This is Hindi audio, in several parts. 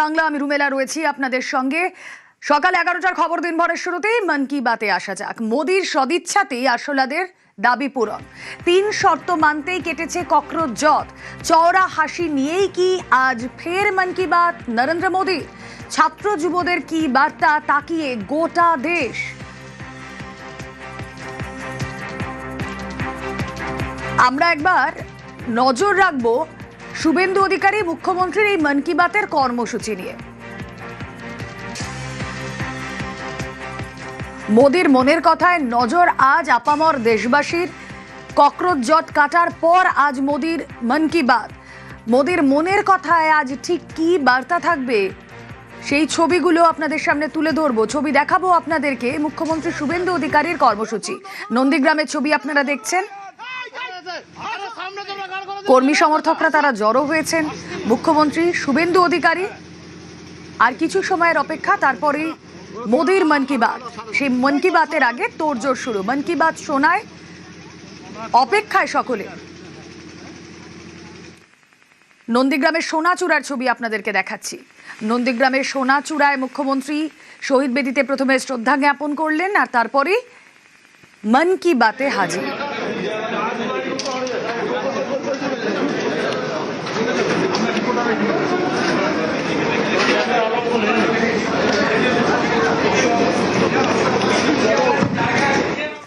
বাংলা, আমি রুমেলা রয়েছি আপনাদের সঙ্গে। সকাল 11টার খবর দিনভরের শুরুতেই মন কি বাতে আসা যাক। মোদির সদিচ্ছাতেই আরশোলাদের দাবি পূরণ, 3 শর্ত মানতেই কেটেছে ককরোচ জট। চওড়া হাসি নিয়েই কি আজ ফের মন কি বাত নরেন্দ্র মোদী? ছাত্র যুবদের কি বার্তা তাকিয়ে গোটা দেশ। আমরা একবার নজর রাখবো শুভেন্দু অধিকারী মুখ্যমন্ত্রীর এই মন কি বাতের কর্মসূচি নিয়ে। মোদির মনের কথায় নজর আজ আপামর দেশবাসীর। ককরোচ জট কাটার পর আজ মোদির মন কি বাত। মোদির মনের কথায় আজ ঠিক কি বার্তা থাকবে সেই ছবিগুলো আপনাদের সামনে তুলে ধরবো। ছবি দেখাবো আপনাদেরকে মুখ্যমন্ত্রী শুভেন্দু অধিকারীর কর্মসূচি। নন্দীগ্রামের ছবি আপনারা দেখছেন। কর্মী সমর্থকরা তারা জড়ো হয়েছেন। মুখ্যমন্ত্রী শুভেন্দু অধিকারী আর কিছু সময়ের অপেক্ষা, তারপরে মোদির মন কি বাত। সেই মন কি বাতের আগে তোড়জোড় শুরু। মন কি বাত শোনায় অপেক্ষায় সকলে। নন্দীগ্রামের সোনাচূড়ার ছবি আপনাদেরকে দেখাচ্ছি। নন্দীগ্রামের সোনাচূড়ায় মুখ্যমন্ত্রী শহীদ বেদিতে প্রথমে শ্রদ্ধা জ্ঞাপন করলেন আর তারপরে মন কি বাতে হাজির।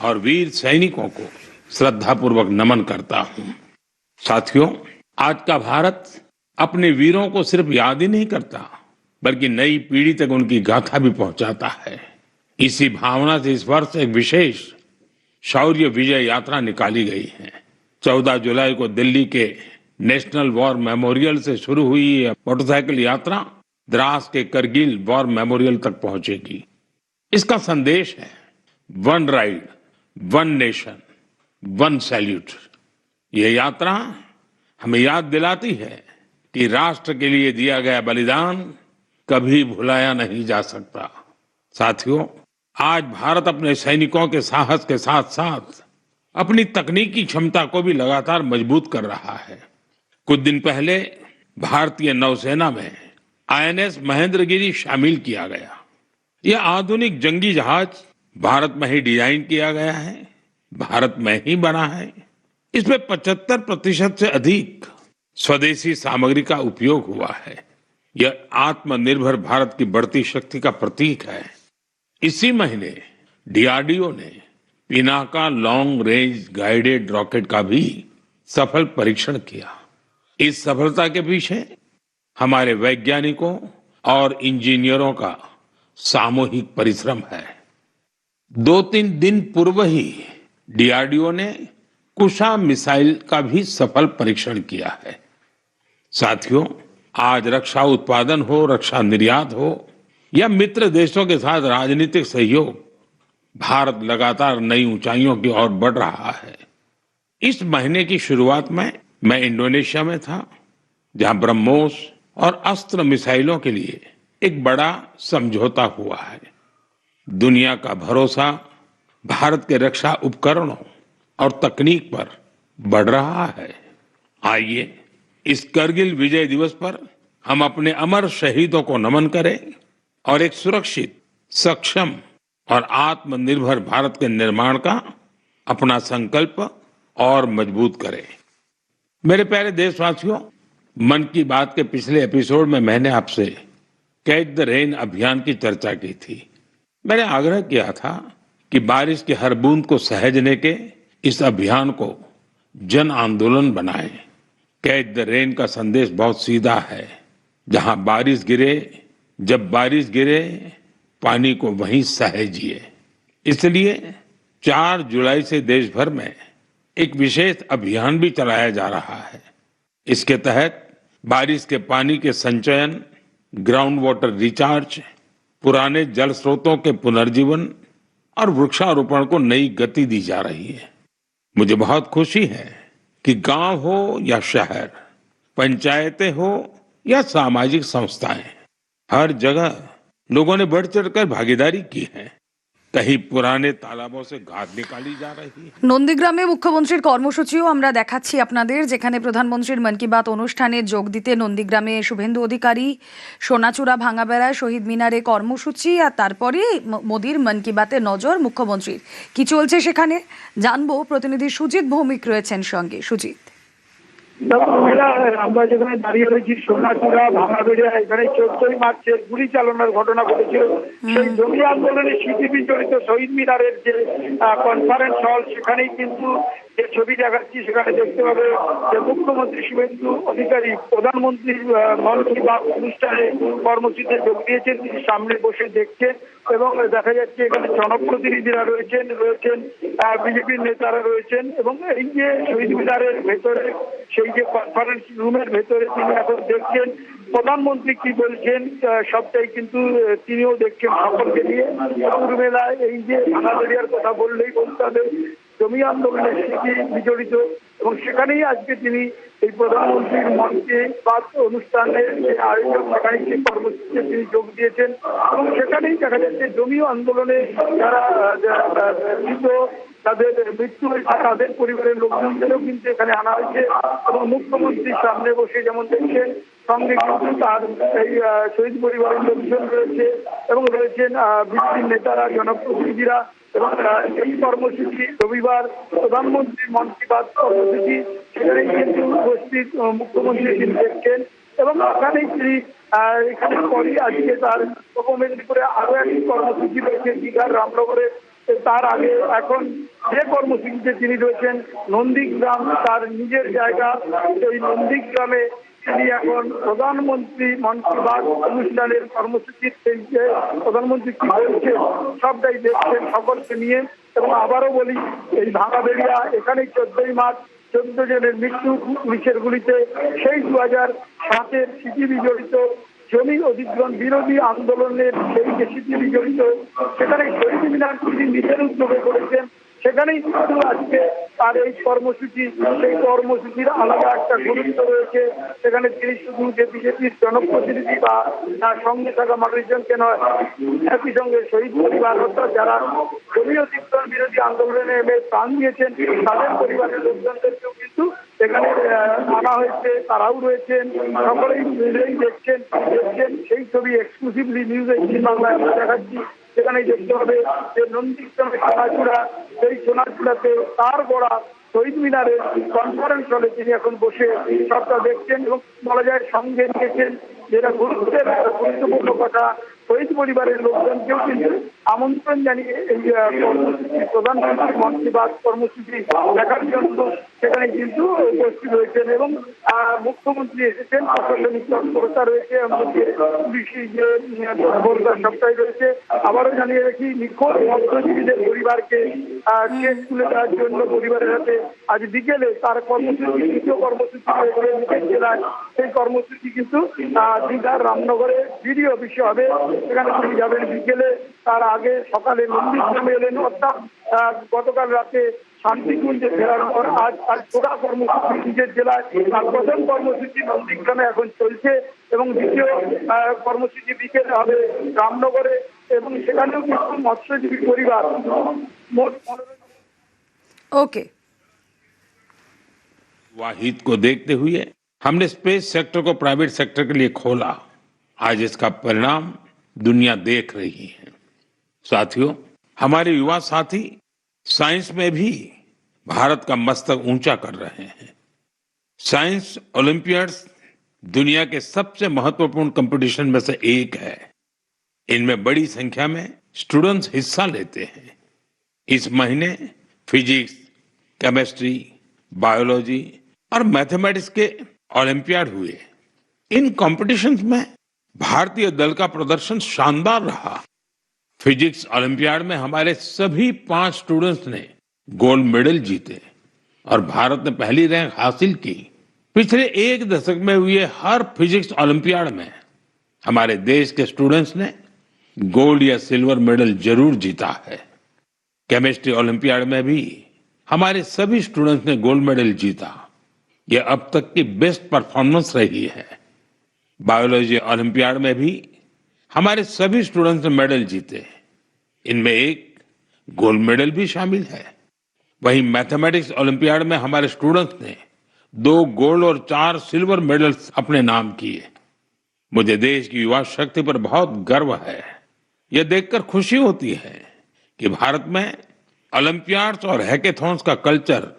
और वीर सैनिकों को श्रद्धापूर्वक नमन करता हूं। साथियों, आज का भारत अपने वीरों को सिर्फ याद ही नहीं करता बल्कि नई पीढ़ी तक उनकी गाथा भी पहुंचाता है। इसी भावना से इस वर्ष एक विशेष शौर्य विजय यात्रा निकाली गई है। 14 जुलाई को दिल्ली के नेशनल वॉर मेमोरियल से शुरू हुई यह मोटरसाइकिल यात्रा द्रास के करगिल वॉर मेमोरियल तक पहुंचेगी। इसका संदेश है one ride, one nation, one salute. ये यात्रा हमें याद दिलाती है कि राष्ट्र के लिए दिया गया बलिदान कभी भुलाया नहीं जा सकता। साथियों, आज भारत अपने सैनिकों के साहस के साथ साथ अपनी तकनीकी क्षमता को भी लगातार मजबूत कर रहा है। कुछ दिन पहले भारतीय नौसेना में INS महेंद्रगिरी शामिल किया गया। यह आधुनिक जंगी जहाज भारत में ही डिजाइन किया गया है, भारत में ही बना है। इसमें 75% से अधिक स्वदेशी सामग्री का उपयोग हुआ है। यह आत्मनिर्भर भारत की बढ़ती शक्ति का प्रतीक है। इसी महीने DRDO ने Pinaka long range guided rocket का भी सफल परीक्षण किया। इस सफलता के पीछे हमारे वैज्ञानिकों और इंजीनियरों का सामूहिक परिश्रम है। 2-3 दिन पूर्व ही DRDO ने कुशा मिसाइल का भी सफल परीक्षण किया है। साथियों, आज रक्षा उत्पादन हो, रक्षा निर्यात हो या मित्र देशों के साथ राजनीतिक सहयोग, भारत लगातार नई ऊंचाइयों की ओर बढ़ रहा है। इस महीने की शुरुआत में मैं इंडोनेशिया में था, जहां ब्रह्मोस और अस्त्र मिसाइलों के लिए एक बड़ा समझौता हुआ है। दुनिया का भरोसा भारत के रक्षा उपकरणों और तकनीक पर बढ़ रहा है। आइए इस करगिल विजय दिवस पर हम अपने अमर शहीदों को नमन करें और एक सुरक्षित, सक्षम और आत्मनिर्भर भारत के निर्माण का अपना संकल्प और मजबूत करें। मेरे प्यारे देशवासियों, मन की बात के पिछले एपिसोड में मैंने आपसे कैच द रेन अभियान की चर्चा की थी। मैंने आग्रह किया था कि बारिश की हर बूंद को सहेजने के इस अभियान को जन आंदोलन बनाएं। कैच द रेन का संदेश बहुत सीधा है। जहां बारिश गिरे, जब बारिश गिरे, पानी को वहीं सहेजिए। इसलिए 4 जुलाई से देश भर में एक विशेष अभियान भी चलाया जा रहा है। इसके तहत बारिश के पानी के संचयन, ग्राउंड वाटर रिचार्ज, पुराने जल स्रोतों के पुनर्जीवन और वृक्षारोपण को नई गति दी जा रही है। मुझे बहुत खुशी है कि गांव हो या शहर, पंचायतें हो या सामाजिक संस्थाएं, हर जगह लोगों ने बढ़ चढ़कर भागीदारी की है। कहीं पुराने तालाबों से घास निकाली जा रही है। নন্দীগ্রামে মুখ্যমন্ত্রীর কর্মসূচিও আমরা দেখাচ্ছি আপনাদের, যেখানে প্রধানমন্ত্রীর মন কি বাত অনুষ্ঠানে যোগ দিতে নন্দীগ্রামে শুভেন্দু অধিকারী, সোনাচূড়া ভাঙাবেড়ায় শহীদ মিনারে কর্মসূচি, আর তারপরে মোদির মন কি বাতে নজর মুখ্যমন্ত্রীর। কি চলছে সেখানে জানবো, প্রতিনিধি সুজিত ভৌমিক রয়েছেন সঙ্গে। সুজিত, আমরা যেখানে দাঁড়িয়ে রয়েছি সোনাচূড়া ভাঙাবেড়িয়া, এখানে 14ই মার্চের গুলি চালনার ঘটনা ঘটেছিল, সেই জঙ্গি আন্দোলনের স্মৃতি বিজড়িত শহীদ মিনারের যে কনফারেন্স হল, সেখানেই কিন্তু যে ছবি দেখাচ্ছি সেখানে দেখতে পাবে যে মুখ্যমন্ত্রী শুভেন্দু অধিকারী প্রধানমন্ত্রীর মন কি বাত অনুষ্ঠানে কর্মসূচিতে যোগ দিয়েছেন। তিনি সামনে বসে দেখছেন এবং দেখা যাচ্ছে এখানে জনপ্রতিনিধিরা রয়েছেন বিজেপির নেতারা রয়েছেন এবং এই যে শহীদ মিনারের ভেতরে সেই যে কনফারেন্স রুমের ভেতরে তিনি এখন দেখছেন প্রধানমন্ত্রী কি বলছেন, সবটাই কিন্তু তিনিও দেখছেন সকলকে নিয়ে। দুপুরবেলায় এই যে ভাঙাবেড়িয়ার কথা বললেই বলতে হবে জমি আন্দোলনের স্মৃতি বিজড়িত, এবং সেখানেই আজকে তিনি এই প্রধানমন্ত্রীর মঞ্চে বাত অনুষ্ঠানের যে আয়োজক, সেখানে সেই কর্মসূচিতে তিনি যোগ দিয়েছেন এবং সেখানেই দেখা যাচ্ছে জমি আন্দোলনে যারা তাদের মৃত্যু হয়েছে তাদের পরিবারের লোকজনদেরও কিন্তু এখানে আনা হয়েছে এবং মুখ্যমন্ত্রীর সামনে বসে যেমন দেখছেন সঙ্গে কিন্তু তার এই শহীদ পরিবারের লোকজন রয়েছে এবং রয়েছেন বিজেপির নেতারা, জনপ্রতিনিধিরা। এবং এই কর্মসূচি রবিবার প্রধানমন্ত্রীর মন কি বাত কর্মসূচি, সেখানেই কিন্তু উপস্থিত মুখ্যমন্ত্রী তিনি দেখছেন এবং এখানেই তিনি এখানে পরই আজকে তার পূর্ব মেদিনীপুরে আরো একটি কর্মসূচি রয়েছে দীঘার রামনগরে। তার আগে এখন যে কর্মসূচিতে তিনি রয়েছেন নন্দীগ্রাম, তার নিজের জায়গা, এই নন্দীগ্রামে তিনি এখন প্রধানমন্ত্রী মন কি বাত অনুষ্ঠানের কর্মসূচির সেই যে প্রধানমন্ত্রী কি বলছেন সবটাই দেখছেন সকলকে নিয়ে। এবং আবারও বলি এই ভাঙাবেড়িয়া এখানেই 14ই মার্চ 14 জনের মৃত্যু পুলিশের গুলিতে, সেই 2007-এর স্মৃতি বিজড়িত জমি অধিগ্রহণ বিরোধী আন্দোলনের সেই যে স্মৃতি বিজড়িত, সেখানে শহীদ মিনার তিনি নিজের উদ্যোগে করেছেন, সেখানেই কিন্তু আজকে তার এই কর্মসূচি, সেই কর্মসূচির আলাদা একটা গুরুত্ব রয়েছে। সেখানে তিনি শুধু যে বিজেপির জনপ্রতিনিধি বা তার সঙ্গে থাকা মানুষজনকে নয়, একই সঙ্গে শহীদ পরিবার অর্থাৎ যারা জমি অধিগ্রহণ বিরোধী আন্দোলনে এমে প্রাণ দিয়েছেন তাদের পরিবারের লোকজনদেরকেও কিন্তু এখানে আনা হয়েছে, তারাও রয়েছেন, সকলেই মিলেই দেখছেন সেই ছবি এক্সক্লুসিভলি নিউজ 18 বাংলায় আমরা দেখাচ্ছি। সেখানেই দেখতে হবে যে নন্দীগ্রামের সোনাচূড়া, সেই সোনাচূড়াতে তার গড়া শহীদ মিনারের কনফারেন্স হলে তিনি এখন বসে সবটা দেখছেন এবং বলা যায় সঙ্গে নিয়েছেন যেটা গুরুত্বপূর্ণ কথা, শহীদ পরিবারের লোকজনকেও কিন্তু আমন্ত্রণ জানিয়ে এই কর্মসূচি প্রধানমন্ত্রী মন কি বাত কর্মসূচি দেখার জন্য সেখানে কিন্তু উপস্থিত হয়েছেন এবং মুখ্যমন্ত্রী এসেছেন, প্রশাসনিক তৎপরতা রয়েছে, এমনকি পুলিশি যে তৎপরতা সবটাই রয়েছে। আবারও জানিয়ে রাখি নিখোঁজ মৎস্যজীবীদের পরিবারকে চেক তুলে দেওয়ার জন্য পরিবারের হাতে আজ বিকেলে তার কর্মসূচি, দ্বিতীয় কর্মসূচি রয়েছে নিজের জেলায়। সেই কর্মসূচি কিন্তু দীঘার রামনগরে বিডি অফিসে হবে, সেখানে তিনি যাবেন বিকেলে। তার আগে সকালে নন্দীগ্রামে এলেন, অর্থাৎ গতকাল রাতে শান্তিকুঞ্জে ফেরার পর আজ গোটা কর্মসূচি নিজের জেলায়। তার প্রথম কর্মসূচি নন্দীগ্রামে এখন চলছে এবং দ্বিতীয় কর্মসূচি বিকেলে হবে রামনগরে এবং সেখানেও কিন্তু মৎস্যজীবী পরিবার মোট 15। ওকে। हित को देखते हुए हमने स्पेस सेक्टर को प्राइवेट सेक्टर के लिए खोला। आज इसका परिणाम दुनिया देख रही है। साथियों, हमारे युवा साथी साइंस में भी भारत का मस्तक ऊंचा कर रहे हैं। साइंस ओलंपियाड्स दुनिया के सबसे महत्वपूर्ण कंपटीशन में से एक है। इनमें बड़ी संख्या में स्टूडेंट्स हिस्सा लेते हैं। इस महीने फिजिक्स, केमिस्ट्री, बायोलॉजी और मैथमेटिक्स के ओलंपियाड हुए। इन कॉम्पिटिशन्स में भारतीय दल का प्रदर्शन शानदार रहा। फिजिक्स ओलंपियाड में हमारे सभी 5 स्टूडेंट्स ने गोल्ड मेडल जीते और भारत ने पहली रैंक हासिल की। पिछले 1 दशक में हुए हर फिजिक्स ओलंपियाड में हमारे देश के स्टूडेंट्स ने गोल्ड या सिल्वर मेडल जरूर जीता है। केमिस्ट्री ओलंपियाड में भी हमारे सभी स्टूडेंट्स ने गोल्ड मेडल जीता। ये अब तक की बेस्ट परफॉर्मेंस रही है। बायोलॉजी ओलंपियाड में भी हमारे सभी स्टूडेंट्स ने मेडल जीते। इनमें एक गोल्ड मेडल भी शामिल है। वहीं मैथमेटिक्स ओलंपियाड में हमारे स्टूडेंट्स ने 2 गोल्ड और 4 सिल्वर मेडल्स अपने नाम किए। मुझे देश की युवा शक्ति पर बहुत गर्व है। यह देखकर खुशी होती है कि भारत में ओलंपियाड्स और हैकेथॉन्स का कल्चर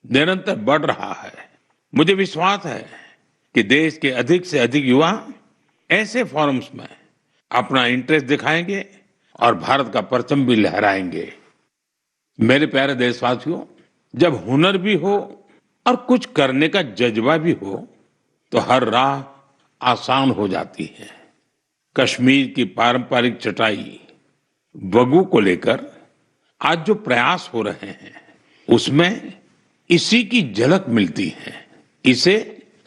निरंतर बढ़ रहा है। मुझे विश्वास है कि देश के अधिक से अधिक युवा ऐसे फोरम्स में अपना इंटरेस्ट दिखाएंगे और भारत का परचम भी लहराएंगे। मेरे प्यारे देशवासियों, जब हुनर भी हो और कुछ करने का जज्बा भी हो तो हर राह आसान हो जाती है। कश्मीर की पारंपरिक चटाई वगू को लेकर आज जो प्रयास हो रहे हैं उसमें इसी की झलक मिलती है। इसे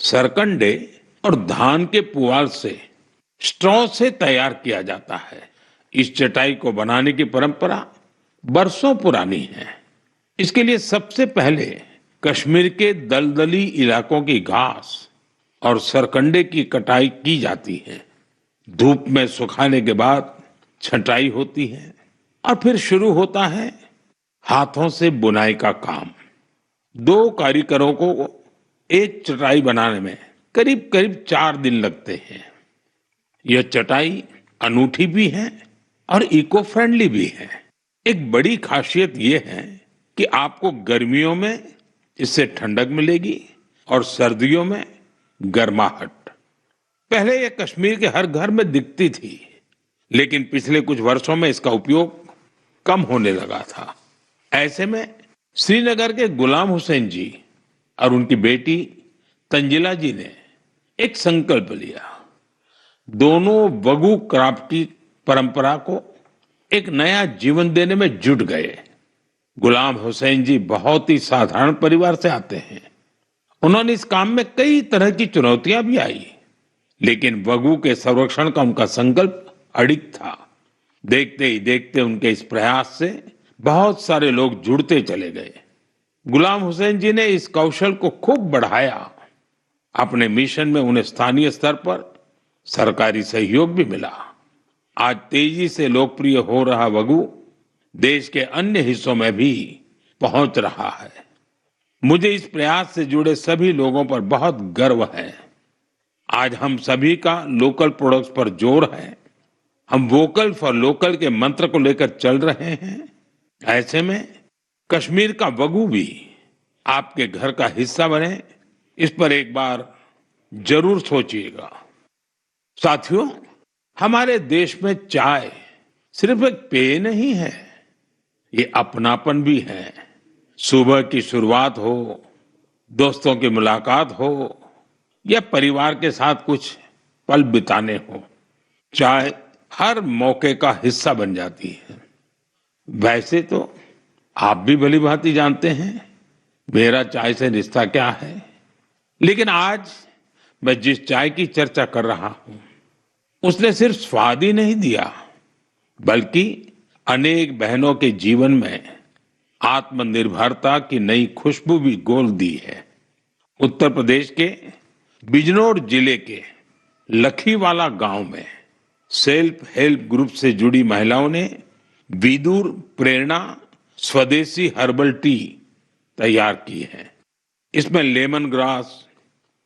सरकंडे और धान के पुआल से स्ट्रॉ से तैयार किया जाता है। इस चटाई को बनाने की परंपरा बरसों पुरानी है। इसके लिए सबसे पहले कश्मीर के दलदली इलाकों की घास और सरकंडे की कटाई की जाती है। धूप में सुखाने के बाद छटाई होती है और फिर शुरू होता है हाथों से बुनाई का काम। 2 कारीगरों को एक चटाई बनाने में करीब करीब 4 दिन लगते हैं। यह चटाई अनूठी भी है और इको फ्रेंडली भी है। एक बड़ी खासियत यह है कि आपको गर्मियों में इससे ठंडक मिलेगी और सर्दियों में गर्माहट। पहले यह कश्मीर के हर घर में दिखती थी, लेकिन पिछले कुछ वर्षों में इसका उपयोग कम होने लगा था। ऐसे में श्रीनगर के गुलाम हुसैन जी और उनकी बेटी तंजिला जी ने एक संकल्प लिया। दोनों वगू क्राफ्ट की परंपरा को एक नया जीवन देने में जुट गए। गुलाम हुसैन जी बहुत ही साधारण परिवार से आते हैं। उन्होंने इस काम में कई तरह की चुनौतियां भी आई, लेकिन वगू के संरक्षण का उनका संकल्प अडिग था। देखते ही देखते उनके इस प्रयास से बहुत सारे लोग जुड़ते चले गए। गुलाम हुसैन जी ने इस कौशल को खूब बढ़ाया। अपने मिशन में उन्हें स्थानीय स्तर पर सरकारी सहयोग भी मिला। आज तेजी से लोकप्रिय हो रहा वगू देश के अन्य हिस्सों में भी पहुंच रहा है। मुझे इस प्रयास से जुड़े सभी लोगों पर बहुत गर्व है। आज हम सभी का लोकल प्रोडक्ट्स पर जोर है। हम वोकल फॉर लोकल के मंत्र को लेकर चल रहे हैं। ऐसे में कश्मीर का वगू भी आपके घर का हिस्सा बने, इस पर एक बार जरूर सोचिएगा। साथियों, हमारे देश में चाय सिर्फ एक पेय नहीं है, ये अपनापन भी है। सुबह की शुरुआत हो, दोस्तों की मुलाकात हो या परिवार के साथ कुछ पल बिताने हो, चाय हर मौके का हिस्सा बन जाती है। वैसे तो आप भी भली भांति जानते हैं मेरा चाय से रिश्ता क्या है, लेकिन आज मैं जिस चाय की चर्चा कर रहा हूं उसने सिर्फ स्वाद ही नहीं दिया, बल्कि अनेक बहनों के जीवन में आत्मनिर्भरता की नई खुशबू भी घोल दी है। उत्तर प्रदेश के बिजनौर जिले के लखीवाला गांव में सेल्फ हेल्प ग्रुप से जुड़ी महिलाओं ने विदुर प्रेरणा स्वदेशी हर्बल टी तैयार की है। इसमें लेमन ग्रास,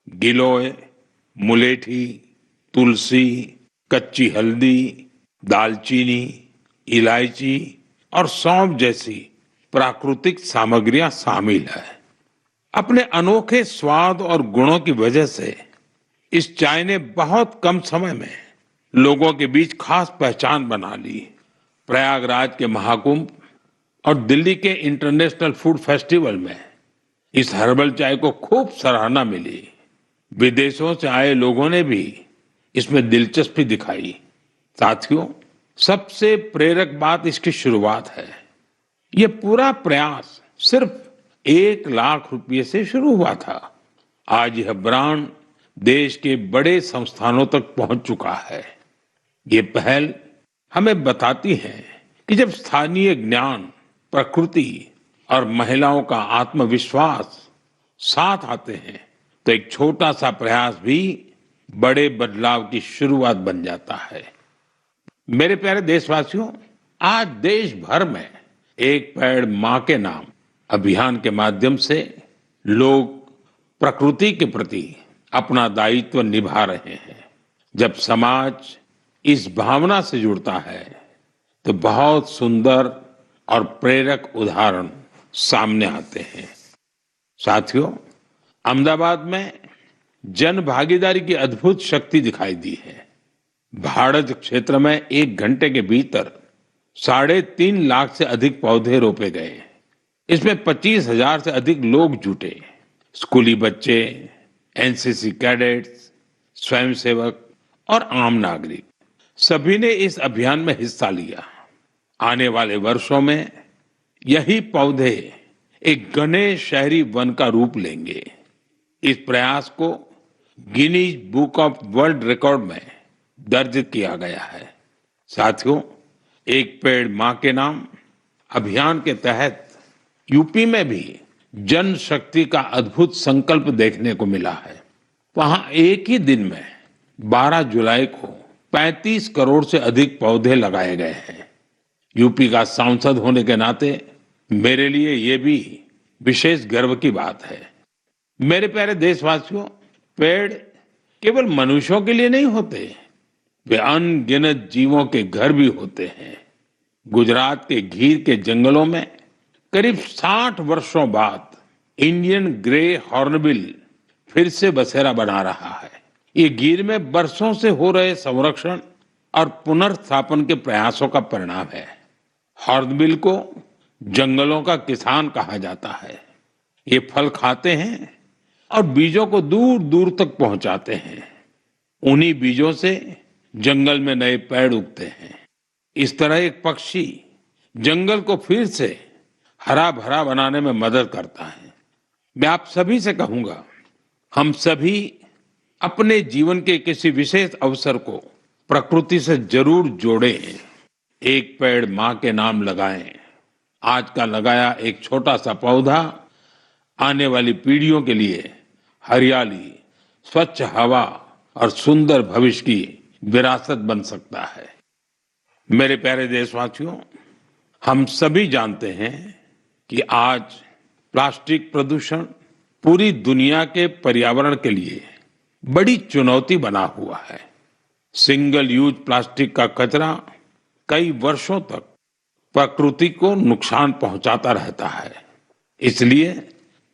गिलोय, मुलेठी, तुलसी, कच्ची हल्दी, दालचीनी, इलायची और सौंफ जैसी प्राकृतिक सामग्रियां शामिल है। अपने अनोखे स्वाद और गुणों की वजह से इस चाय ने बहुत कम समय में लोगों के बीच खास पहचान बना ली। प्रयागराज के महाकुंभ और दिल्ली के इंटरनेशनल फूड फेस्टिवल में इस हर्बल चाय को खूब सराहना मिली। विदेशों से आए लोगों ने भी इसमें दिलचस्पी दिखाई। साथियों, सबसे प्रेरक बात इसकी शुरुआत है। ये पूरा प्रयास सिर्फ 1 लाख रुपये से शुरू हुआ था। आज यह ब्रांड देश के बड़े संस्थानों तक पहुंच चुका है। ये पहल हमें बताती है कि जब स्थानीय ज्ञान, प्रकृति और महिलाओं का आत्मविश्वास साथ आते हैं तो एक छोटा सा प्रयास भी बड़े बदलाव की शुरुआत बन जाता है। मेरे प्यारे देशवासियों, आज देश भर में एक पेड़ मां के नाम अभियान के माध्यम से लोग प्रकृति के प्रति अपना दायित्व निभा रहे हैं। जब समाज इस भावना से जुड़ता है तो बहुत सुंदर और प्रेरक उदाहरण सामने आते हैं। साथियों, अहमदाबाद में जन भागीदारी की अद्भुत शक्ति दिखाई दी है। भाड़ज क्षेत्र में 1 घंटे के भीतर 3.5 लाख से अधिक पौधे रोपे गए। इसमें 25,000 से अधिक लोग जुटे। स्कूली बच्चे, एनसीसी कैडेट्स, स्वयंसेवक और आम नागरिक सभी ने इस अभियान में हिस्सा लिया। आने वाले वर्षों में यही पौधे एक घने शहरी वन का रूप लेंगे। इस प्रयास को Guinness book of world record में दर्ज किया गया है। साथियों, एक पेड़ मां के नाम अभियान के तहत यूपी में भी जन शक्ति का अद्भुत संकल्प देखने को मिला है। वहां एक ही दिन में 12 जुलाई को 35 करोड़ से अधिक पौधे लगाए गए हैं। यूपी का सांसद होने के नाते मेरे लिए ये भी विशेष गर्व की बात है। मेरे प्यारे देशवासियों, पेड़ केवल मनुष्यों के लिए नहीं होते, वे अनगिनत जीवों के घर भी होते हैं। गुजरात के गीर के जंगलों में करीब 60 वर्षों बाद इंडियन ग्रे हॉर्नबिल फिर से बसेरा बना रहा है। ये गीर में बरसों से हो रहे संरक्षण और पुनर्स्थापन के प्रयासों का परिणाम है। हॉर्नबिल को जंगलों का किसान कहा जाता है। ये फल खाते हैं और बीजों को दूर दूर तक पहुंचाते हैं। उन्हीं बीजों से जंगल में नए पेड़ उगते हैं। इस तरह एक पक्षी जंगल को फिर से हरा भरा बनाने में मदद करता है। मैं आप सभी से कहूंगा, हम सभी अपने जीवन के किसी विशेष अवसर को प्रकृति से जरूर जोड़ें। एक पेड़ मां के नाम लगाएं। आज का लगाया एक छोटा सा पौधा आने वाली पीढ़ियों के लिए हरियाली, स्वच्छ हवा और सुंदर भविष्य की विरासत बन सकता है। मेरे प्यारे देशवासियों, हम सभी जानते हैं कि आज प्लास्टिक प्रदूषण पूरी दुनिया के पर्यावरण के लिए बड़ी चुनौती बना हुआ है। सिंगल यूज प्लास्टिक का कचरा कई वर्षों तक प्रकृति को नुकसान पहुंचाता रहता है। इसलिए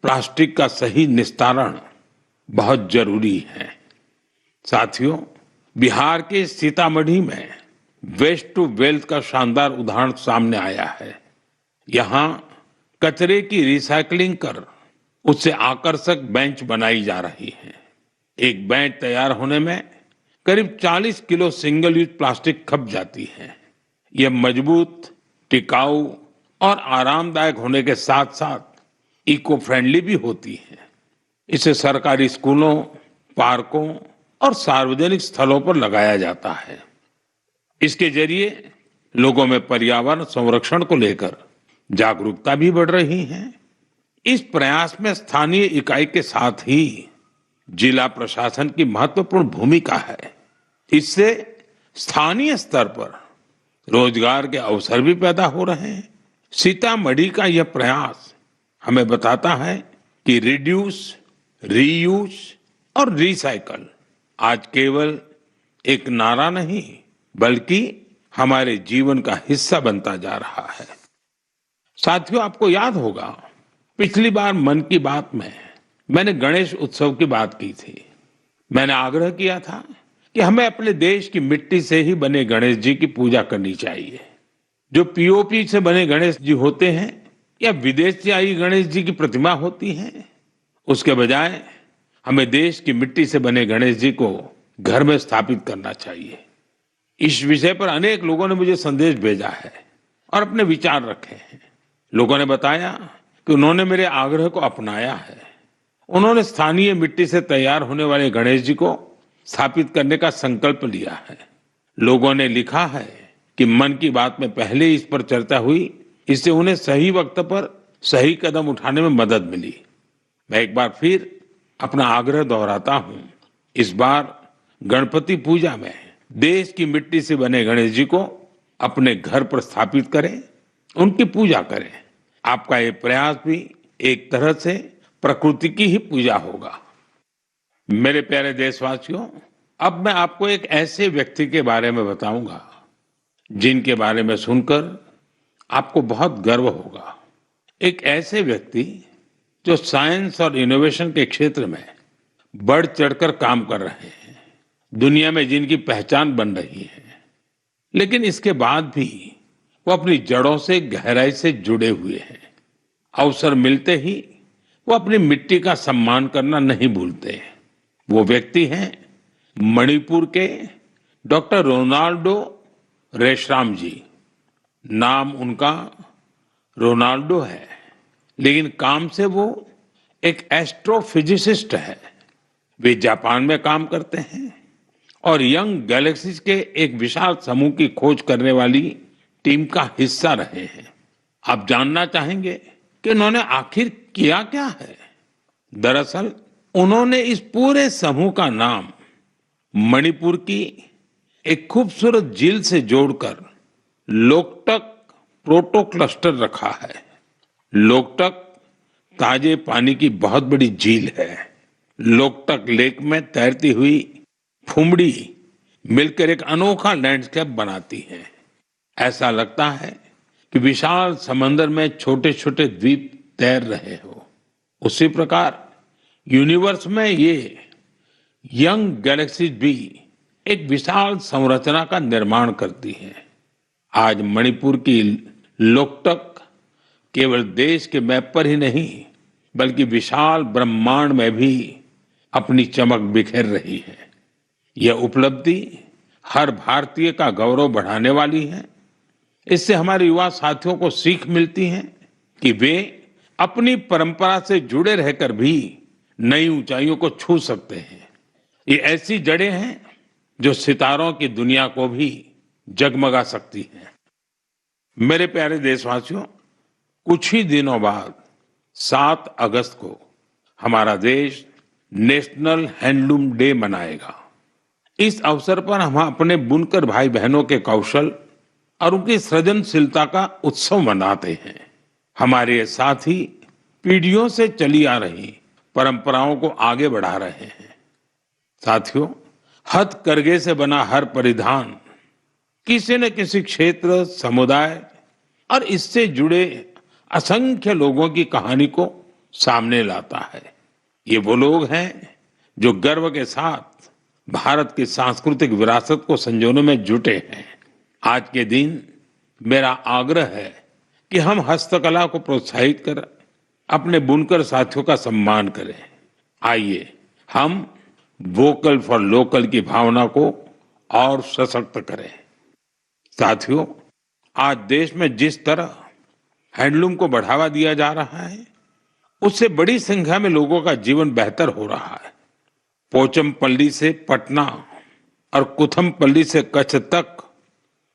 प्लास्टिक का सही निस्तारण बहुत जरूरी है। साथियों, बिहार के सीतामढ़ी में वेस्ट टू वेल्थ का शानदार उदाहरण सामने आया है। यहाँ कचरे की रिसाइकलिंग कर उससे आकर्षक बेंच बनाई जा रही है। एक बेंच तैयार होने में करीब 40 किलो सिंगल यूज प्लास्टिक खप जाती है। यह मजबूत, टिकाऊ और आरामदायक होने के साथ साथ इको फ्रेंडली भी होती है। इसे सरकारी स्कूलों, पार्कों और सार्वजनिक स्थलों पर लगाया जाता है। इसके जरिए लोगों में पर्यावरण संरक्षण को लेकर जागरूकता भी बढ़ रही है। इस प्रयास में स्थानीय इकाई के साथ ही जिला प्रशासन की महत्वपूर्ण भूमिका है। इससे स्थानीय स्तर पर रोजगार के अवसर भी पैदा हो रहे हैं। सीतामढ़ी का यह प्रयास हमें बताता है कि रिड्यूस, रीयूज और रिसाइकल आज केवल एक नारा नहीं बल्कि हमारे जीवन का हिस्सा बनता जा रहा है। साथियों, आपको याद होगा पिछली बार मन की बात में मैंने गणेश उत्सव की बात की थी। मैंने आग्रह किया था कि हमें अपने देश की मिट्टी से ही बने गणेश जी की पूजा करनी चाहिए। जो पीओपी से बने गणेश जी होते हैं या विदेश से आई गणेश जी की प्रतिमा होती है, उसके बजाय हमें देश की मिट्टी से बने गणेश जी को घर में स्थापित करना चाहिए। इस विषय पर अनेक लोगों ने मुझे संदेश भेजा है और अपने विचार रखे हैं। लोगों ने बताया कि उन्होंने मेरे आग्रह को अपनाया है। उन्होंने स्थानीय मिट्टी से तैयार होने वाले गणेश जी को स्थापित करने का संकल्प लिया है। लोगों ने लिखा है कि मन की बात में पहले इस पर चर्चा हुई, इससे उन्हें सही वक्त पर सही कदम उठाने में मदद मिली। मैं एक बार फिर अपना आग्रह दोहराता हूं, इस बार गणपति पूजा में देश की मिट्टी से बने गणेश जी को अपने घर पर स्थापित करें उनकी पूजा करें। आपका ये प्रयास भी एक तरह से प्रकृति की ही पूजा होगा। मेरे प्यारे देशवासियों, अब मैं आपको एक ऐसे व्यक्ति के बारे में बताऊंगा जिनके बारे में सुनकर आपको बहुत गर्व होगा। एक ऐसे व्यक्ति जो साइंस और इनोवेशन के क्षेत्र में बढ़ चढ़कर काम कर रहे हैं, दुनिया में जिनकी पहचान बन रही है, लेकिन इसके बाद भी वो अपनी जड़ों से गहराई से जुड़े हुए हैं। अवसर मिलते ही वो अपनी मिट्टी का सम्मान करना नहीं भूलते। वो व्यक्ति हैं मणिपुर के डॉक्टर रोनाल्डो रेशराम जी। नाम उनका रोनाल्डो है, लेकिन काम से वो एक एस्ट्रोफिजिसिस्ट है। वे जापान में काम करते हैं और यंग गैलेक्सीज के एक विशाल समूह की खोज करने वाली टीम का हिस्सा रहे हैं। आप जानना चाहेंगे कि उन्होंने आखिर किया क्या है? दरअसल उन्होंने इस पूरे समूह का नाम मणिपुर की एक खूबसूरत झील से जोड़कर लोकटक प्रोटो क्लस्टर रखा है। लोकटक ताजे पानी की बहुत बड़ी झील है। लोकटक लेक में तैरती हुई फुमड़ी मिलकर एक अनोखा लैंडस्केप बनाती है। ऐसा लगता है कि विशाल समंदर में छोटे छोटे द्वीप तैर रहे हो। उसी प्रकार यूनिवर्स में ये यंग गैलेक्सीज भी एक विशाल संरचना का निर्माण करती हैं। आज मणिपुर की लोकटक केवल देश के मैप पर ही नहीं, बल्कि विशाल ब्रह्मांड में भी अपनी चमक बिखेर रही है। यह उपलब्धि हर भारतीय का गौरव बढ़ाने वाली है। इससे हमारे युवा साथियों को सीख मिलती है कि वे अपनी परंपरा से जुड़े रहकर भी नई ऊंचाइयों को छू सकते हैं। ये ऐसी जड़ें हैं जो सितारों की दुनिया को भी जगमगा सकती हैं। मेरे प्यारे देशवासियों, कुछ ही दिनों बाद 7 अगस्त को हमारा देश नेशनल हैंडलूम डे मनाएगा। इस अवसर पर हम अपने बुनकर भाई बहनों के कौशल और उनकी सृजनशीलता का उत्सव मनाते हैं। हमारे साथी पीढ़ियों से चली आ रही परंपराओं को आगे बढ़ा रहे हैं। साथियों, हथकरघे से बना हर परिधान किसी न किसी क्षेत्र, समुदाय और इससे जुड़े असंख्य लोगों की कहानी को सामने लाता है। ये वो लोग हैं जो गर्व के साथ भारत की सांस्कृतिक विरासत को संजोने में जुटे हैं। आज के दिन मेरा आग्रह है कि हम हस्तकला को प्रोत्साहित कर अपने बुनकर साथियों का सम्मान करें। आइए हम वोकल फॉर लोकल की भावना को और सशक्त करें। साथियों, आज देश में जिस तरह हैंडलूम को बढ़ावा दिया जा रहा है, उससे बड़ी संख्या में लोगों का जीवन बेहतर हो रहा है। पोचमपल्ली से पटना और कुथमपल्ली से कच्छ तक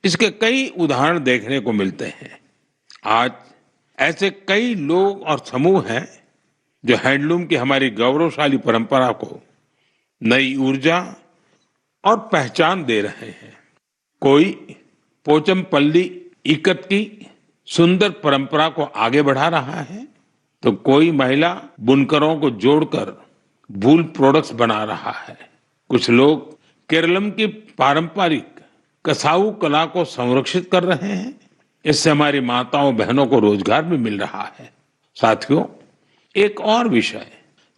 इसके कई उदाहरण देखने को मिलते हैं। आज ऐसे कई लोग और समूह हैं जो हैंडलूम की हमारी गौरवशाली परंपरा को नई ऊर्जा और पहचान दे रहे हैं। कोई पोचमपल्ली इकत की सुंदर परंपरा को आगे बढ़ा रहा है, तो कोई महिला बुनकरों को जोड़कर वूल प्रोडक्ट्स बना रहा है। कुछ लोग केरलम की पारंपरिक कसाऊ कला को संरक्षित कर रहे हैं। इससे हमारी माताओं बहनों को रोजगार भी मिल रहा है। साथियों, एक और विषय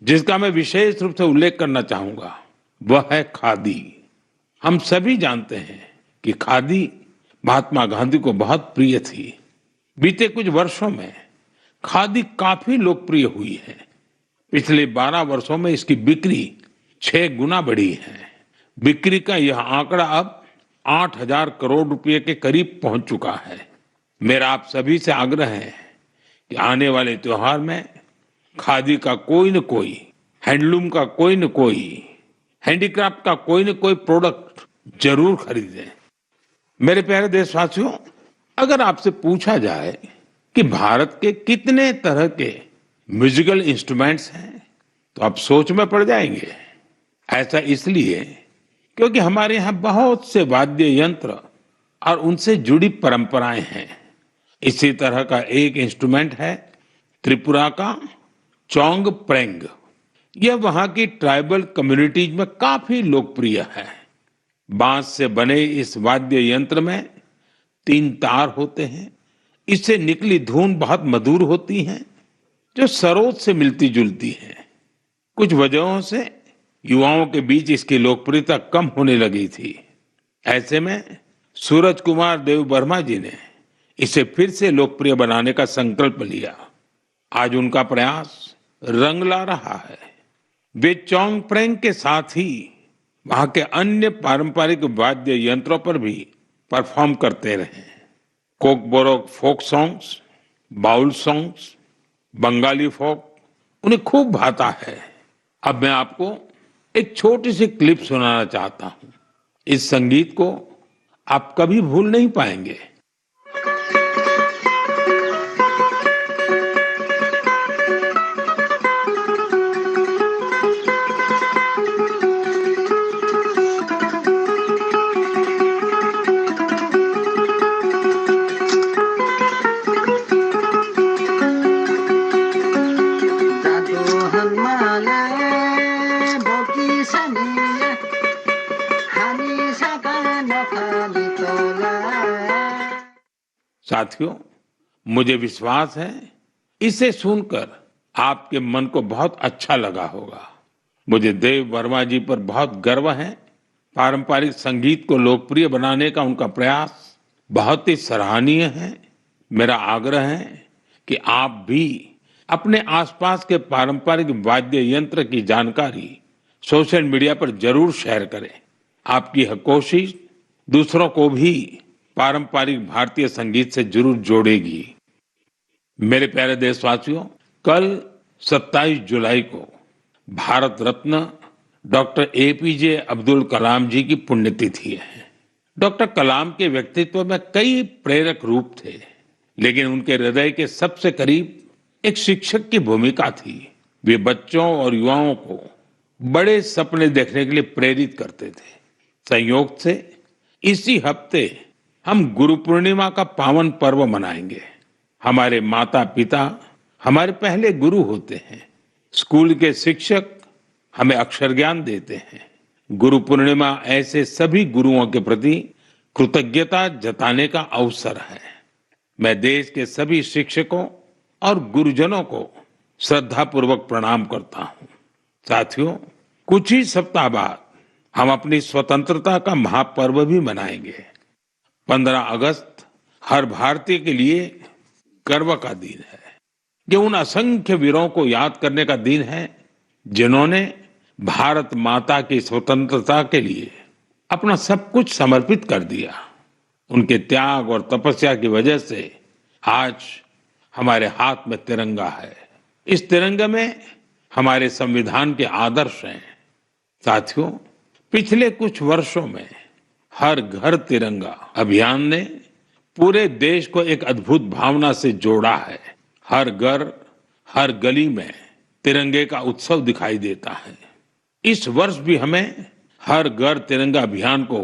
जिसका मैं विशेष रूप से उल्लेख करना चाहूंगा, वह है खादी। हम सभी जानते हैं कि खादी महात्मा गांधी को बहुत प्रिय थी। बीते कुछ वर्षों में खादी काफी लोकप्रिय हुई है। पिछले 12 वर्षों में इसकी बिक्री 6 गुना बढ़ी है। बिक्री का यह आंकड़ा अब 8,000 करोड़ रुपए के करीब पहुंच चुका है। मेरा आप सभी से आग्रह है कि आने वाले त्योहार में खादी का कोई न कोई, हैंडलूम का कोई न कोई, हैंडीक्राफ्ट का कोई न कोई प्रोडक्ट जरूर खरीदें। मेरे प्यारे देशवासियों, अगर आपसे पूछा जाए कि भारत के कितने तरह के म्यूजिकल इंस्ट्रूमेंट्स हैं, तो आप सोच में पड़ जाएंगे। ऐसा इसलिए क्योंकि हमारे यहाँ बहुत से वाद्य यंत्र और उनसे जुड़ी परंपराएं हैं। इसी तरह का एक इंस्ट्रूमेंट है त्रिपुरा का चोंग प्रेंग। यह वहां की ट्राइबल कम्युनिटीज में काफी लोकप्रिय है। बांस से बने इस वाद्य यंत्र में 3 तार होते हैं। इससे निकली धुन बहुत मधुर होती है, जो सरोद से मिलती जुलती है। कुछ वजहों से युवाओं के बीच इसकी लोकप्रियता कम होने लगी थी। ऐसे में सूरज कुमार देव वर्मा जी ने इसे फिर से लोकप्रिय बनाने का संकल्प लिया। आज उनका प्रयास रंग ला रहा है। वे चोंग प्रेंग के साथ ही वहां के अन्य पारंपरिक वाद्य यंत्रों पर भी परफॉर्म करते रहे। Kokborok folk songs, Baul songs, Bengali folk उन्हें खूब भाता है। अब मैं आपको एक छोटी सी क्लिप सुनाना चाहता हूं। इस संगीत को आप कभी भूल नहीं पाएंगे। साथियों, मुझे विश्वास है इसे सुनकर आपके मन को बहुत अच्छा लगा होगा। मुझे देव वर्मा जी पर बहुत गर्व है। पारंपरिक संगीत को लोकप्रिय बनाने का उनका प्रयास बहुत ही सराहनीय है। मेरा आग्रह है कि आप भी अपने आसपास के पारंपरिक वाद्य यंत्र की जानकारी सोशल मीडिया पर जरूर शेयर करें। आपकी यह कोशिश दूसरों को भी पारंपरिक भारतीय संगीत से जरूर जोड़ेगी। मेरे प्यारे देशवासियों, कल 27 जुलाई को भारत रत्न डॉक्टर एपीजे अब्दुल कलाम जी की पुण्यतिथि है। डॉक्टर कलाम के व्यक्तित्व में कई प्रेरक रूप थे, लेकिन उनके हृदय के सबसे करीब एक शिक्षक की भूमिका थी। वे बच्चों और युवाओं को बड़े सपने देखने के लिए प्रेरित करते थे। संयोग से इसी हफ्ते हम गुरु पूर्णिमा का पावन पर्व मनाएंगे। हमारे माता पिता हमारे पहले गुरु होते हैं। स्कूल के शिक्षक हमें अक्षर ज्ञान देते हैं। गुरु पूर्णिमा ऐसे सभी गुरुओं के प्रति कृतज्ञता जताने का अवसर है। मैं देश के सभी शिक्षकों और गुरुजनों को श्रद्धापूर्वक प्रणाम करता हूं। साथियों, कुछ ही सप्ताह बाद हम अपनी स्वतंत्रता का महापर्व भी मनाएंगे। 15 अगस्त हर भारतीय के लिए गर्व का दिन है। ये उन असंख्य वीरों को याद करने का दिन है जिन्होंने भारत माता की स्वतंत्रता के लिए अपना सब कुछ समर्पित कर दिया। उनके त्याग और तपस्या की वजह से आज हमारे हाथ में तिरंगा है। इस तिरंगे में हमारे संविधान के आदर्श हैं। साथियों, पिछले कुछ वर्षों में हर घर तिरंगा अभियान ने पूरे देश को एक अद्भुत भावना से जोड़ा है। हर घर, हर गली में तिरंगे का उत्सव दिखाई देता है। इस वर्ष भी हमें हर घर तिरंगा अभियान को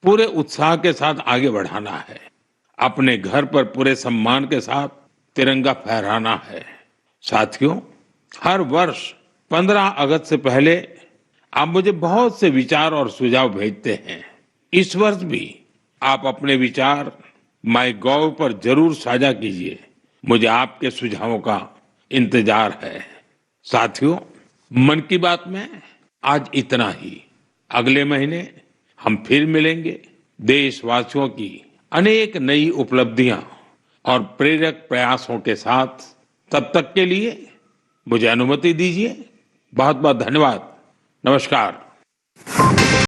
पूरे उत्साह के साथ आगे बढ़ाना है। अपने घर पर पूरे सम्मान के साथ तिरंगा फहराना है। साथियों, हर वर्ष 15 अगस्त से पहले आप मुझे बहुत से विचार और सुझाव भेजते हैं। इस वर्ष भी आप अपने विचार MyGov पर जरूर साझा कीजिए। मुझे आपके सुझावों का इंतजार है। साथियों, मन की बात में आज इतना ही। अगले महीने हम फिर मिलेंगे देशवासियों की अनेक नई उपलब्धियां और प्रेरक प्रयासों के साथ। तब तक के लिए मुझे अनुमति दीजिए। बहुत बहुत धन्यवाद। नमस्कार।